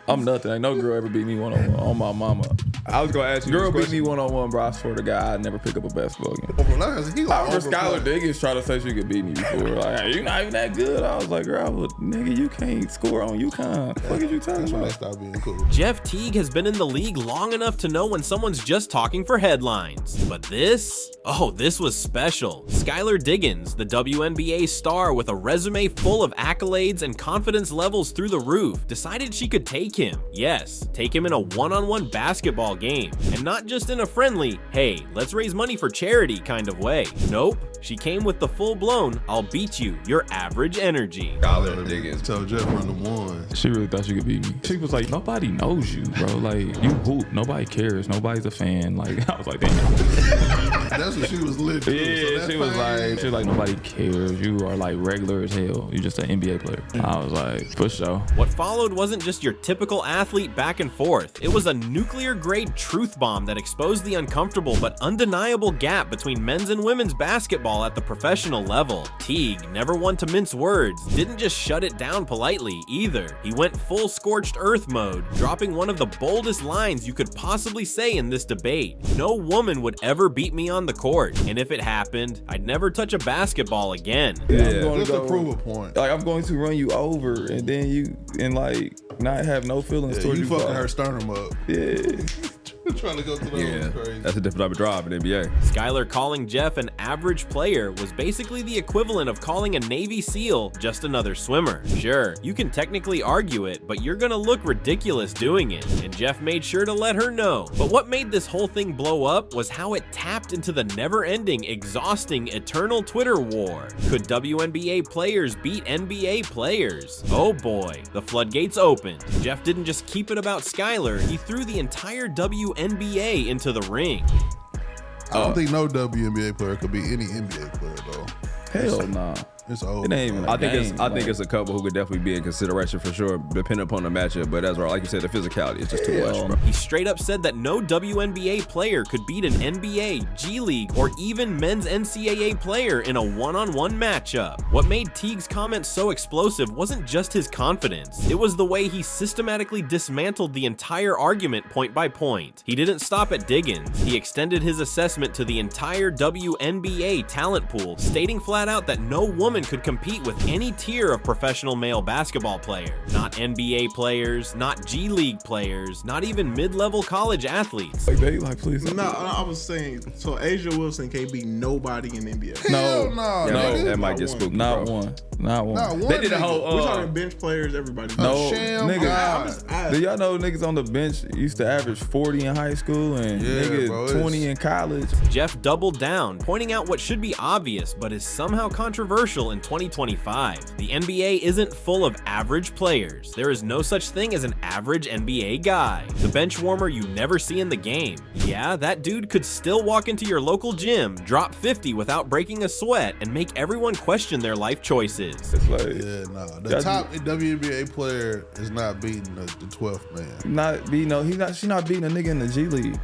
I'm nothing. Ain't no girl ever beat me one-on-one on my mama. I was gonna ask you. Girl beat me one-on-one, bro. I swear to God, I'd never pick up a basketball game. He I remember Skylar Diggins tried to say she could beat me before. Like, hey, you not even that good. I was like, girl, nigga, you can't score on UConn. What are you talking about? Stop being cool. Jeff Teague has been in the league long enough to know when someone's just talking for headlines. But this? Oh, this was special. Skylar Diggins, the WNBA star with a resume full of accolades and confidence levels through the roof, decided she could take him. Yes, take him in a one-on-one basketball game. And not just in a friendly, hey, let's raise money for charity kind of way. Nope. She came with the full-blown, I'll beat you, your average energy. Skylar Diggins. Tell Jeff on the one. She really thought she could beat me. She was like, nobody knows you, bro. Like, you hoop. Nobody cares. Nobody's a fan. Like, I was like, damn. That's what she was lit to. Yeah, so she was like, nobody cares. You are like regular as hell. You just an NBA player. I was like, for sure. What followed wasn't just your typical athlete back and forth. It was a nuclear-grade truth bomb that exposed the uncomfortable but undeniable gap between men's and women's basketball at the professional level. Teague, never one to mince words, didn't just shut it down politely either. He went full scorched earth mode, dropping one of the boldest lines you could possibly say in this debate. No woman would ever beat me on the court, and if it happened, I'd never touch a basketball again. Yeah, just to prove a point. Like, I'm going to run you over, and then like not have no feelings towards you. You fucking her sternum up. Yeah. Trying to go to the crazy. That's a different type of drive in NBA. Skylar calling Jeff an average player was basically the equivalent of calling a Navy SEAL just another swimmer. Sure, you can technically argue it, but you're gonna look ridiculous doing it, and Jeff made sure to let her know. But what made this whole thing blow up was how it tapped into the never-ending, exhausting, eternal Twitter war. Could WNBA players beat NBA players? Oh boy, the floodgates opened. Jeff didn't just keep it about Skylar, he threw the entire WNBA into the ring. I don't think no WNBA player could be any NBA player though. Hell nah. It's old. It ain't even I think it's a couple who could definitely be in consideration for sure, depending upon the matchup. But that's right, like you said, the physicality is just too much, bro. He straight up said that no WNBA player could beat an NBA, G League, or even men's NCAA player in a one-on-one matchup. What made Teague's comments so explosive wasn't just his confidence. It was the way he systematically dismantled the entire argument point by point. He didn't stop at Diggins. He extended his assessment to the entire WNBA talent pool, stating flat out that no woman could compete with any tier of professional male basketball player. Not NBA players, not G League players, not even mid-level college athletes. Please. No, I was saying, so Asia Wilson can't beat nobody in the NBA. No, That might get spooky. Not bro. one. They did a whole. We're talking bench players, everybody. No, sham nigga. guy. Do y'all know niggas on the bench used to average 40 in high school and bro, 20 in college? Jeff doubled down, pointing out what should be obvious but is somehow controversial in 2025. The NBA isn't full of average players. There is no such thing as an average NBA guy. The bench warmer you never see in the game. Yeah, that dude could still walk into your local gym, drop 50 without breaking a sweat, and make everyone question their life choices. It's like, The top WNBA player is not beating the 12th man. She's not beating a nigga in the G League.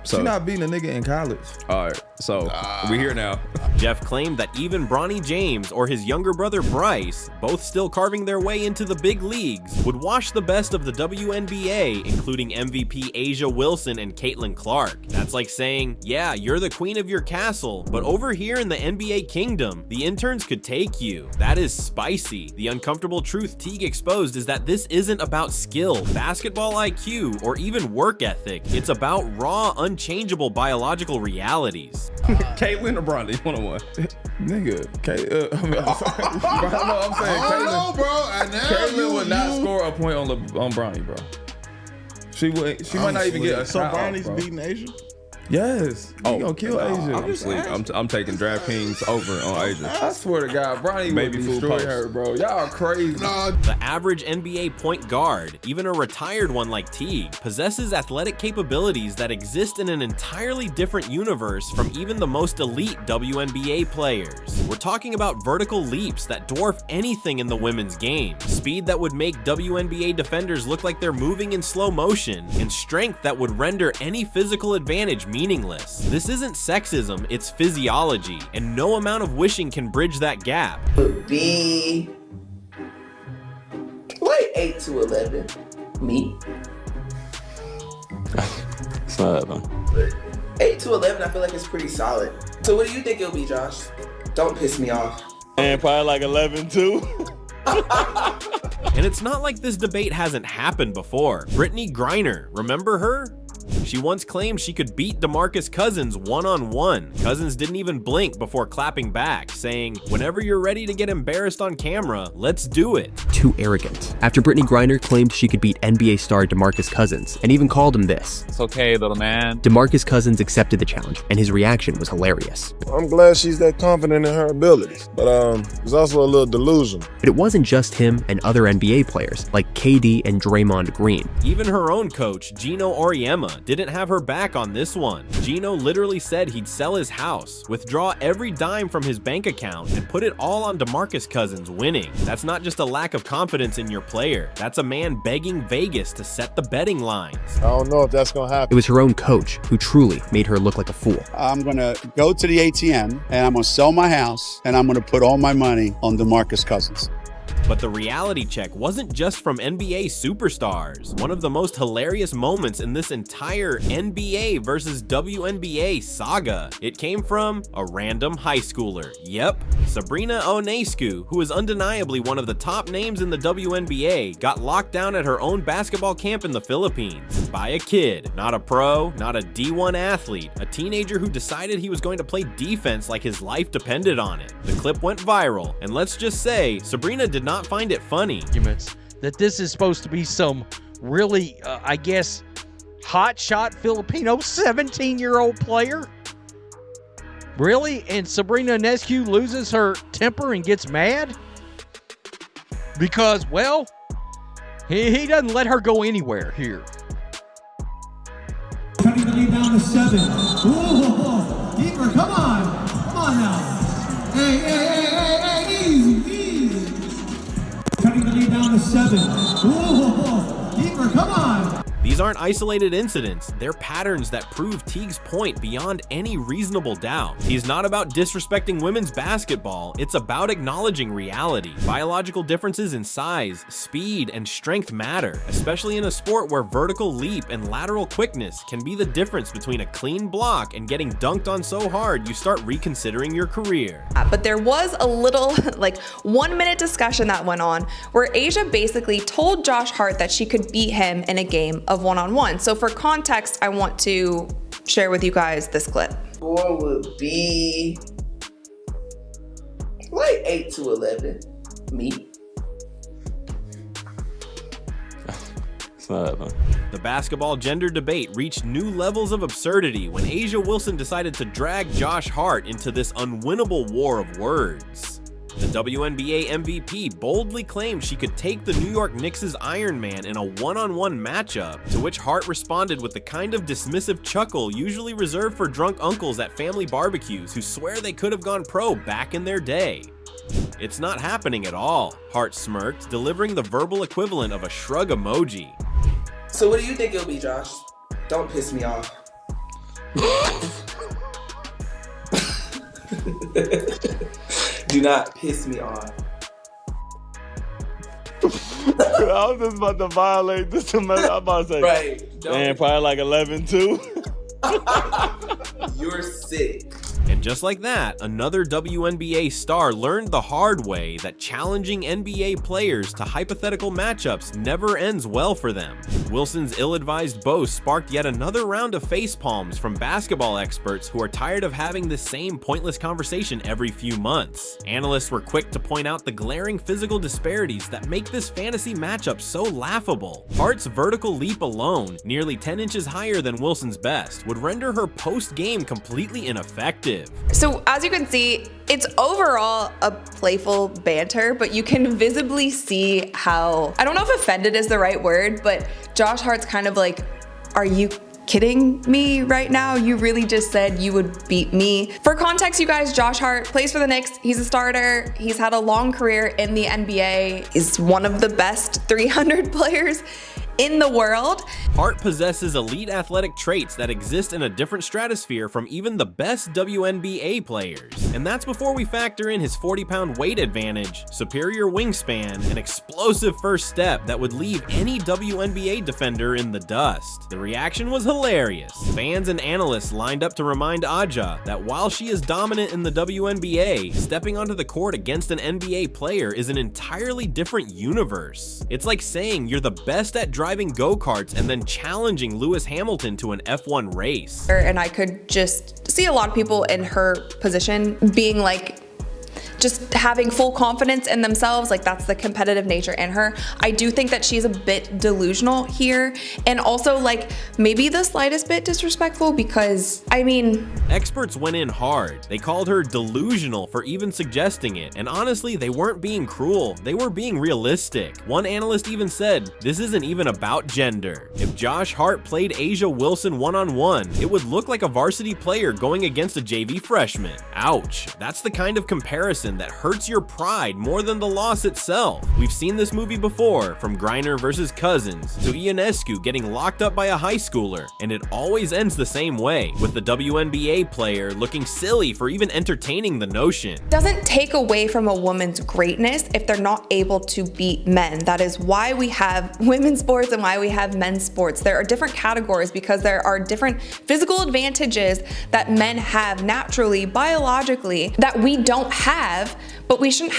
She's not beating a nigga in college. All right, so we here now. Jeff claimed that even Bronny James or his younger brother Bryce, both still carving their way into the big leagues, would wash the best of the WNBA, including MVP Asia Wilson and Caitlin Clark. That's like saying, yeah, you're the queen of your castle, but over here in the NBA kingdom, the interns could take you. That is spicy. The uncomfortable truth Teague exposed is that this isn't about skill, basketball IQ, or even work ethic. It's about raw, unchangeable biological realities. Caitlin or Bronny, one-on-one. Nigga, I'm saying I don't know, bro. Caitlin would not score a point on Bronny, bro. She might not even get a So shot off, Bronny's bro. beating Asia? Yes. He gonna kill Asia. I'm asleep. I'm taking DraftKings over on Asia. I swear to God, Bronny Baby would food destroy post. her, bro. Y'all are crazy. The average NBA point guard, even a retired one like Teague, possesses athletic capabilities that exist in an entirely different universe from even the most elite WNBA players. We're talking about vertical leaps that dwarf anything in the women's game, speed that would make WNBA defenders look like they're moving in slow motion, and strength that would render any physical advantage meaningless. This isn't sexism, it's physiology, and no amount of wishing can bridge that gap. Wait, 8 to 11. Me. It's not that fun. 8 to 11, I feel like it's pretty solid. So what do you think it'll be, Josh? Don't piss me off. And probably like 11 too. And it's not like this debate hasn't happened before. Brittany Griner, remember her? She once claimed she could beat DeMarcus Cousins one-on-one. Cousins didn't even blink before clapping back, saying, "Whenever you're ready to get embarrassed on camera, let's do it." Too arrogant. After Brittany Griner claimed she could beat NBA star DeMarcus Cousins, and even called him this. It's okay, little man. DeMarcus Cousins accepted the challenge, and his reaction was hilarious. I'm glad she's that confident in her abilities, but it's also a little delusional. But it wasn't just him and other NBA players, like KD and Draymond Green. Even her own coach, Gino Auriemma, didn't have her back on this one. Gino literally said he'd sell his house, withdraw every dime from his bank account, and put it all on DeMarcus Cousins winning. That's not just a lack of confidence in your player. That's a man begging Vegas to set the betting lines. I don't know if that's gonna happen. It was her own coach who truly made her look like a fool. I'm gonna go to the ATM and I'm gonna sell my house and I'm gonna put all my money on DeMarcus Cousins. But the reality check wasn't just from NBA superstars. One of the most hilarious moments in this entire NBA versus WNBA saga, it came from a random high schooler. Yep, Sabrina Ionescu, who is undeniably one of the top names in the WNBA, got locked down at her own basketball camp in the Philippines by a kid, not a pro, not a D1 athlete, a teenager who decided he was going to play defense like his life depended on it. The clip went viral, and let's just say, Sabrina did not find it funny. That this is supposed to be some really, I guess, hotshot Filipino 17-year-old player? Really? And Sabrina Ionescu loses her temper and gets mad? Because, well, he doesn't let her go anywhere here. Trying to lead down to 7. Whoa, deeper, come on now. Hey, easy. Trying to lead down to 7. Whoa, deeper, come on. These aren't isolated incidents, they're patterns that prove Teague's point beyond any reasonable doubt. He's not about disrespecting women's basketball, it's about acknowledging reality. Biological differences in size, speed, and strength matter, especially in a sport where vertical leap and lateral quickness can be the difference between a clean block and getting dunked on so hard you start reconsidering your career. But there was a little, 1-minute discussion that went on where Asia basically told Josh Hart that she could beat him in a game of one-on-one. So for context, I want to share with you guys this clip. Score would be like 8 to 11. Me. It's not that fun. The basketball gender debate reached new levels of absurdity when A'ja Wilson decided to drag Josh Hart into this unwinnable war of words. The WNBA MVP boldly claimed she could take the New York Knicks' Iron Man in a one-on-one matchup, to which Hart responded with the kind of dismissive chuckle usually reserved for drunk uncles at family barbecues who swear they could have gone pro back in their day. "It's not happening at all," Hart smirked, delivering the verbal equivalent of a shrug emoji. So what do you think it'll be, Josh? Don't piss me off. Do not piss me off. I was just about to violate this. I'm about to say, right. And probably like 11 too. You're sick. And just like that, another WNBA star learned the hard way that challenging NBA players to hypothetical matchups never ends well for them. Wilson's ill-advised boast sparked yet another round of facepalms from basketball experts who are tired of having the same pointless conversation every few months. Analysts were quick to point out the glaring physical disparities that make this fantasy matchup so laughable. Hart's vertical leap alone, nearly 10 inches higher than Wilson's best, would render her post-game completely ineffective. So as you can see, it's overall a playful banter, but you can visibly see how, I don't know if offended is the right word, but Josh Hart's kind of like, are you kidding me right now? You really just said you would beat me. For context, you guys, Josh Hart plays for the Knicks. He's a starter. He's had a long career in the NBA. He's one of the best 300 players in the world. Hart possesses elite athletic traits that exist in a different stratosphere from even the best WNBA players. And that's before we factor in his 40-pound weight advantage, superior wingspan, and explosive first step that would leave any WNBA defender in the dust. The reaction was hilarious. Fans and analysts lined up to remind Aja that while she is dominant in the WNBA, stepping onto the court against an NBA player is an entirely different universe. It's like saying you're the best at driving go-karts and then challenging Lewis Hamilton to an F1 race. And I could just see a lot of people in her position being like, just having full confidence in themselves, like that's the competitive nature in her. I do think that she's a bit delusional here, and also like maybe the slightest bit disrespectful, because I mean, experts went in hard. They called her delusional for even suggesting it, and honestly, they weren't being cruel, they were being realistic. One analyst even said, this isn't even about gender. If Josh Hart played A'ja Wilson one-on-one, it would look like a varsity player going against a JV freshman. Ouch. That's the kind of comparison that hurts your pride more than the loss itself. We've seen this movie before, from Griner versus Cousins to Ionescu getting locked up by a high schooler, and it always ends the same way, with the WNBA player looking silly for even entertaining the notion. Doesn't take away from a woman's greatness if they're not able to beat men. That is why we have women's sports and why we have men's sports. There are different categories because there are different physical advantages that men have naturally, biologically, that we don't have, but we don't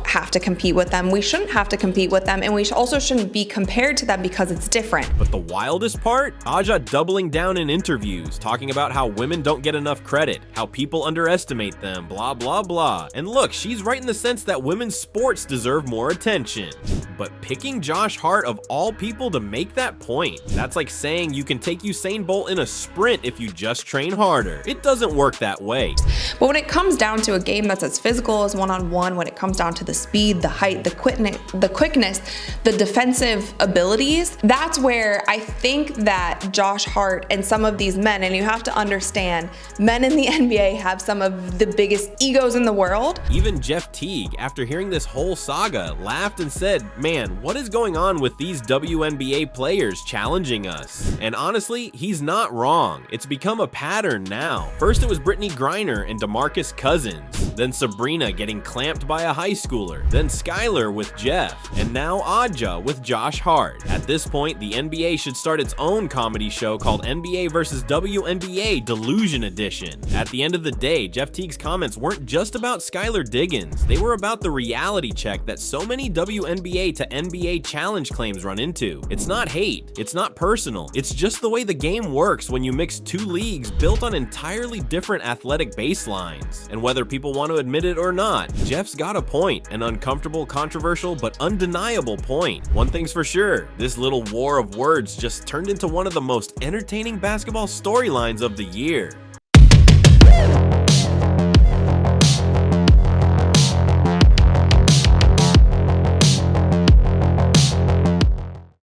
have to compete with them. We shouldn't have to compete with them, and we also shouldn't be compared to them because it's different. But the wildest part? Aja doubling down in interviews, talking about how women don't get enough credit, how people underestimate them, blah blah blah. And look, she's right in the sense that women's sports deserve more attention. But picking Josh Hart of all people to make that point, that's like saying you can take Usain Bolt in a sprint if you just train harder. It doesn't work that way. But when it comes down to a game that's as physical as one-on-one, when it comes down to the speed, the height, the quickness, the defensive abilities, that's where I think that Josh Hart and some of these men, and you have to understand, men in the NBA have some of the biggest egos in the world. Even Jeff Teague, after hearing this whole saga, laughed and said, man, what is going on with these WNBA players challenging us? And honestly, he's not wrong. It's become a pattern now. First it was Brittany Griner and DeMarcus Cousins, then Sabrina getting clamped by a high schooler, then Skylar with Jeff, and now Aja with Josh Hart. At this point, the NBA should start its own comedy show called NBA vs. WNBA Delusion Edition. At the end of the day, Jeff Teague's comments weren't just about Skylar Diggins, they were about the reality check that so many WNBA to NBA challenge claims run into. It's not hate, it's not personal, it's just the way the game works when you mix two leagues built on entirely different athletic baselines. And whether people want to admit it or not, Jeff's got a point, an uncomfortable, controversial, but undeniable point. One thing's for sure, this little war of words just turned into one of the most entertaining basketball storylines of the year.